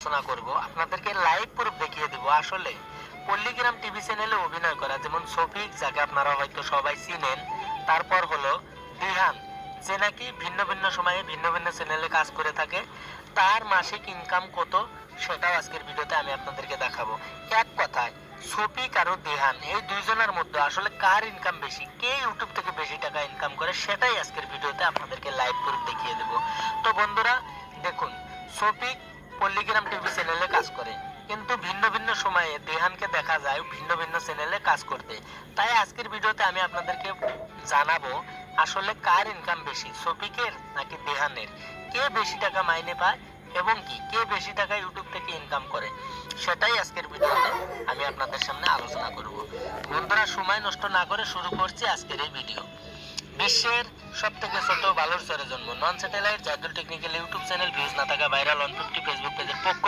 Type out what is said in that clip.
আলোচনা করব, আপনাদেরকে লাইভ প্রুফ দেখিয়ে দেব। আসলে পল্লীগ্রাম টিভি চ্যানেলে অভিনয় করা যেমন শফিক, যাকে আপনারা হয়তো সবাই চিনেন, তারপর হলো দিহান, যে নাকি ভিন্ন ভিন্ন সময়ে ভিন্ন ভিন্ন চ্যানেলে কাজ করে থাকে, তার মাসিক ইনকাম কত সেটাও আজকের ভিডিওতে আমি আপনাদেরকে দেখাবো। এক কথায় শফিক আর দিহান এই দুইজনের মধ্যে আসলে কার ইনকাম বেশি, কে ইউটিউব থেকে বেশি টাকা ইনকাম করে, সেটাই আজকের ভিডিওতে আপনাদেরকে লাইভ প্রুফ দেখিয়ে দেব। তো বন্ধুরা দেখুন, শফিক পল্লীগ্রাম টিভি চ্যানেলে কাজ করে, কিন্তু ভিন্ন ভিন্ন সময়ে দেহানকে দেখা যায় ভিন্ন ভিন্ন চ্যানেলে কাজ করতে। তাই আজকের ভিডিওতে আমি আপনাদেরকে জানাবো আসলে কার ইনকাম বেশি, শফিকের নাকি দেহানের, কে বেশি টাকা মাইনে পায় এবং কি কে বেশি টাকা ইউটিউব থেকে ইনকাম করে, সেটাই আজকের ভিডিওতে আমি আপনাদের সামনে আলোচনা করব। বন্ধুরা সময় নষ্ট না করে শুরু করছি আজকের এই ভিডিও। বিশ্বের সব থেকে ছোট বালুর চরের জন্ম, নন স্যাটেলাইট জাদুল টেকনিক্যাল ইউটিউব চ্যানেল, ভিউজ না থাকা ভাইরাল 150 ফেসবুক পেজের পক্ষ